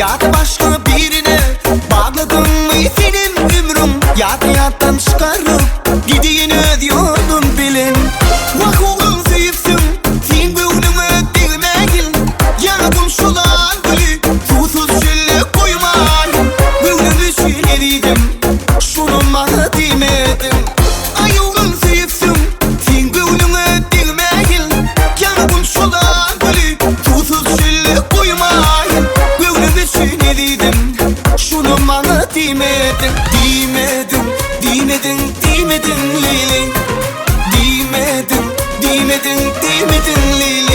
ya da başka birine bağladın mı senin ömrüm? Ya da yattan çıkarıp gidiyini diyordum bilin. Vah oğlum zayıfsın, sen gönlüme değmegin. Yandım şulan gülü, susuz şöyle koymay. Gönlümü şüheliydim, şunu bana demedin. Ay oğlum zayıfsın, sen gönlüme değmegin. Yandım şulan gülü, susuz şöyle koymay. Gönlümü şüheliydim, şunu bana demedin. Demedin Leyli. Demedin Leyli.